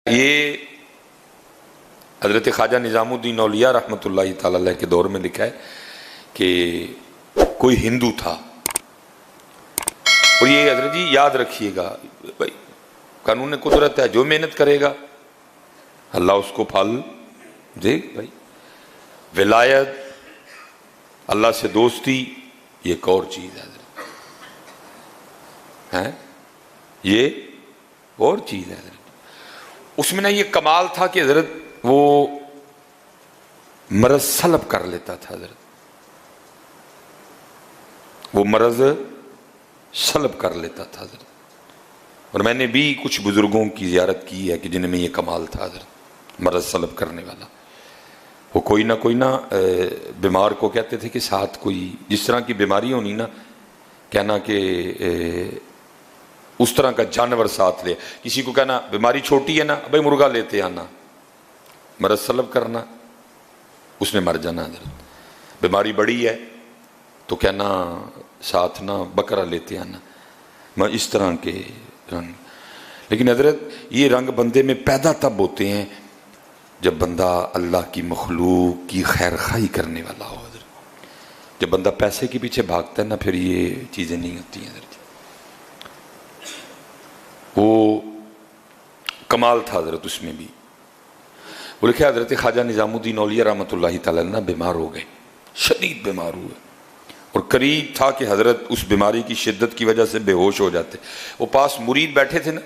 یہ حضرت خواجہ نظام الدین اولیاء رحمۃ اللہ تعالی علیہ کے دور میں لکھا ہے کہ کوئی ہندو تھا، اور یہ حضرت جی یاد رکھیے گا بھائی، قانون قدرت ہے، جو محنت کرے گا اللہ اس کو پھل دے بھائی۔ ولایت، اللہ سے دوستی، یہ ایک اور چیز ہے حضرت، یہ اور چیز ہے حضرت۔ اس میں نہ یہ کمال تھا کہ حضرت وہ مرض سلب کر لیتا تھا حضرت، وہ مرض سلب کر لیتا تھا حضرت۔ اور میں نے بھی کچھ بزرگوں کی زیارت کی ہے کہ جن میں یہ کمال تھا حضرت، مرض سلب کرنے والا۔ وہ کوئی نہ بیمار کو کہتے تھے کہ ساتھ کوئی جس طرح کی بیماری ہونی نا، کہنا کہ اس طرح کا جانور ساتھ لے۔ کسی کو کہنا بیماری چھوٹی ہے نا، بھائی مرغا لیتے آنا، مرض سلب کرنا، اس نے مر جانا حضرت۔ بیماری بڑی ہے تو کہنا ساتھ نہ بکرا لیتے آنا، میں اس طرح کے رنگ۔ لیکن حضرت یہ رنگ بندے میں پیدا تب ہوتے ہیں جب بندہ اللہ کی مخلوق کی خیر خواہی کرنے والا ہو حضرت۔ جب بندہ پیسے کے پیچھے بھاگتا ہے نا، پھر یہ چیزیں نہیں ہوتی ہیں حضرت۔ وہ کمال تھا حضرت اس میں بھی۔ وہ لکھا حضرت خواجہ نظام الدین اولیاء رحمۃ اللہ تعالی عنہ بیمار ہو گئے، شدید بیمار ہوئے، اور قریب تھا کہ حضرت اس بیماری کی شدت کی وجہ سے بے ہوش ہو جاتے۔ وہ پاس مرید بیٹھے تھے نا،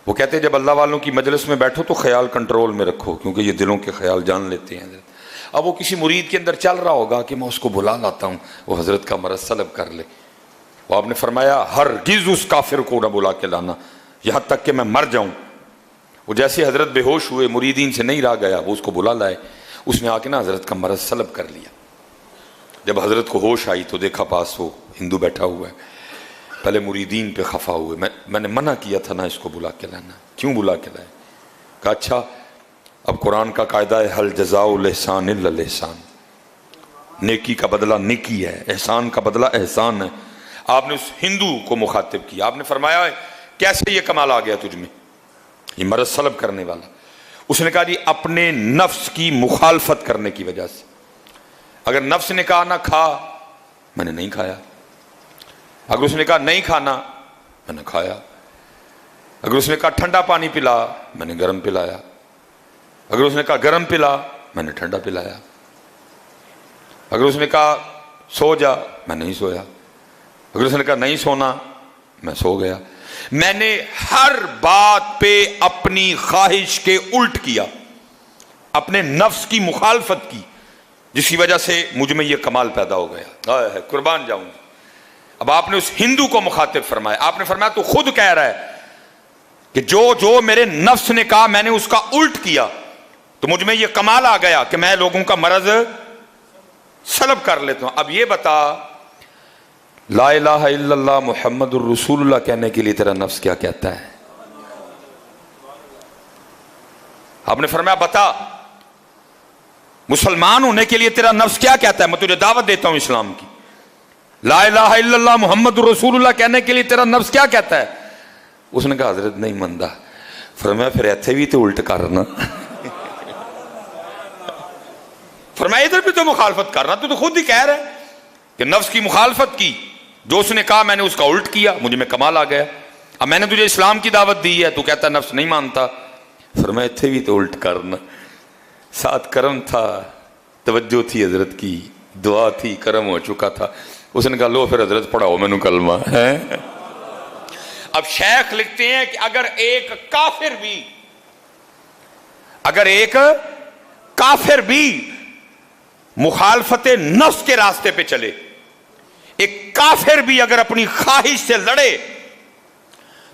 وہ کہتے جب اللہ والوں کی مجلس میں بیٹھو تو خیال کنٹرول میں رکھو، کیونکہ یہ دلوں کے خیال جان لیتے ہیں حضرت۔ اب وہ کسی مرید کے اندر چل رہا ہوگا کہ میں اس کو بلا لاتا ہوں، وہ حضرت کا مرض سلب کر لے۔ وہ آپ نے فرمایا ہرگز اس کافر کو نہ بلا کے لانا یہاں تک کہ میں مر جاؤں۔ وہ جیسے حضرت بے ہوش ہوئے، مریدین سے نہیں رہ گیا، وہ اس کو بلا لائے۔ اس نے آ کے نا حضرت کا مرض سلب کر لیا۔ جب حضرت کو ہوش آئی تو دیکھا پاس وہ ہندو بیٹھا ہوا ہے۔ پہلے مریدین پہ خفا ہوئے، میں نے منع کیا تھا نا اس کو بلا کے لانا، کیوں بلا کے لائے؟ کہا اچھا اب قرآن کا قاعدہ ہے حل جزاء الاحسان الا الاحسان، نیکی کا بدلہ نیکی ہے، احسان کا بدلہ احسان ہے۔ آپ نے اس ہندو کو مخاطب کیا، آپ نے فرمایا کیسے یہ کمال آ گیا تجھ میں، یہ مرض سلب کرنے والا؟ اس نے کہا جی اپنے نفس کی مخالفت کرنے کی وجہ سے۔ اگر نفس نے کہا نہ کھا، میں نے نہیں کھایا۔ اگر اس نے کہا نہیں کھانا، میں نے کھایا۔ اگر اس نے کہا ٹھنڈا پانی پلا، میں نے گرم پلایا۔ اگر اس نے کہا گرم پلا، میں نے ٹھنڈا پلایا۔ اگر اس نے کہا سو جا، میں نہیں سویا۔ اگر اس نے کہا نہیں سونا، میں سو گیا۔ میں نے ہر بات پہ اپنی خواہش کے الٹ کیا، اپنے نفس کی مخالفت کی، جس کی وجہ سے مجھ میں یہ کمال پیدا ہو گیا۔ قربان جاؤں۔ اب آپ نے اس ہندو کو مخاطب فرمایا، آپ نے فرمایا تو خود کہہ رہا ہے کہ جو میرے نفس نے کہا میں نے اس کا الٹ کیا، تو مجھ میں یہ کمال آ گیا کہ میں لوگوں کا مرض سلب کر لیتا ہوں۔ اب یہ بتا لا الہ الا اللہ محمد الرسول اللہ کہنے کے لیے تیرا نفس کیا کہتا ہے؟ آپ نے فرمایا بتا مسلمان ہونے کے لیے تیرا نفس کیا کہتا ہے؟ میں تجھے دعوت دیتا ہوں اسلام کی۔ لا الہ الا اللہ محمد الرسول اللہ کہنے کے لیے تیرا نفس کیا کہتا ہے؟ اس نے کہا حضرت نہیں مندہ۔ فرمایا پھر ایتھے بھی تو الٹ کرنا، فرمایا ادھر بھی تو مخالفت کرنا، تو خود ہی کہہ رہا ہے کہ نفس کی مخالفت کی، جو اس نے کہا میں نے اس کا الٹ کیا، مجھے میں کمال آ گیا۔ اب میں نے تجھے اسلام کی دعوت دی ہے، تو کہتا نفس نہیں مانتا۔ فرمایا اتھے بھی تو الٹ کرنا۔ ساتھ کرم تھا، توجہ تھی حضرت کی، دعا تھی، کرم ہو چکا تھا۔ اس نے کہا لو پھر حضرت پڑھاؤ میں نے کلمہ ہے۔ اب شیخ لکھتے ہیں کہ اگر ایک کافر بھی مخالفت نفس کے راستے پہ چلے، ایک کافر بھی اگر اپنی خواہش سے لڑے،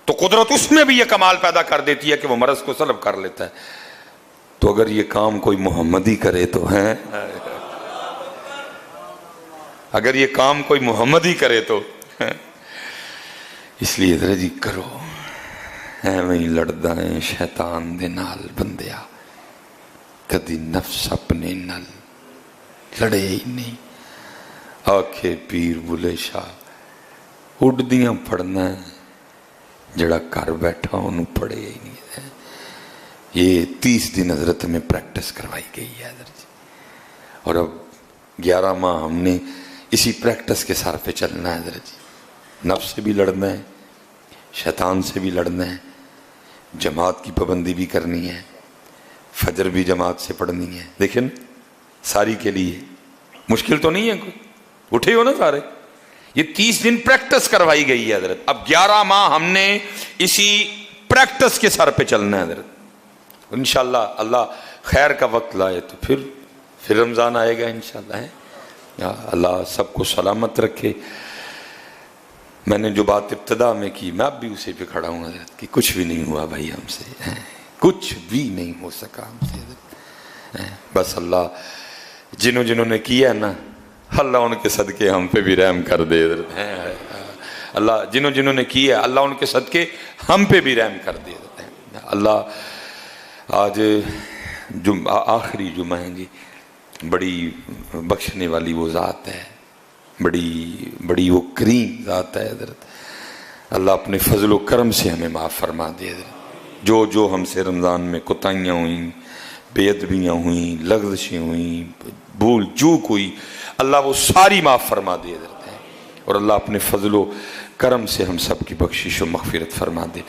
تو قدرت اس میں بھی یہ کمال پیدا کر دیتی ہے کہ وہ مرض کو سلب کر لیتا ہے۔ تو اگر یہ کام کوئی محمدی کرے تو ہیں، اگر یہ کام کوئی محمدی کرے تو اس لیے ذرا جی کرو ایویں ہی لڑدا ہے شیطان دے نال بندیا، کدی نفس اپنے نال لڑے ہی نہیں۔ آکھے پیر بلے شاہ اڈدیاں پڑھنا ہے، جڑا گھر بیٹھا انہوں پڑھے ہی نہیں ہے۔ یہ 30 دن حضرت میں پریکٹس کروائی گئی ہے حضرت جی، اور اب 11 ماہ ہم نے اسی پریکٹس کے سار پہ چلنا ہے حضرت جی، نفس سے بھی لڑنا ہے، شیطان سے بھی لڑنا ہے، جماعت کی پابندی بھی کرنی ہے، فجر بھی جماعت سے پڑھنی ہے. دیکھیں ساری کے لیے مشکل تو نہیں ہے کوئی، اٹھے ہو نا سارے. یہ 30 دن پریکٹس کروائی گئی ہے حضرت. اب 11 ماہ ہم نے اسی پریکٹس کے سر پہ چلنا ہے حضرت. انشاءاللہ اللہ خیر کا وقت لائے تو پھر رمضان آئے گا انشاءاللہ ہے. اللہ سب کو سلامت رکھے. میں نے جو بات ابتدا میں کی میں اب بھی اسی پہ کھڑا ہوں حضرت کہ کچھ بھی نہیں ہوا بھائی ہم سے، کچھ بھی نہیں ہو سکا ہم سے حضرت. بس اللہ جنہوں نے کیا ہے نا، اللہ ان کے صدقے ہم پہ بھی رحم کر دے حضرت. اللہ جنہوں نے کیا ہے اللہ ان کے صدقے ہم پہ بھی رحم کر دے حضرت. اللہ آج آخری جمعہ ہے جی، بڑی بخشنے والی وہ ذات ہے، بڑی وہ کریم ذات ہے حضرت. اللہ اپنے فضل و کرم سے ہمیں معاف فرما دے حضرت. جو ہم سے رمضان میں کوتاہیاں ہوئیں، بے ادبیاں ہوئیں، لغزشیں ہوئیں، بھول چوک ہوئی، اللہ وہ ساری معاف فرما دے حضرت. اور اللہ اپنے فضل و کرم سے ہم سب کی بخشش و مغفرت فرما دے.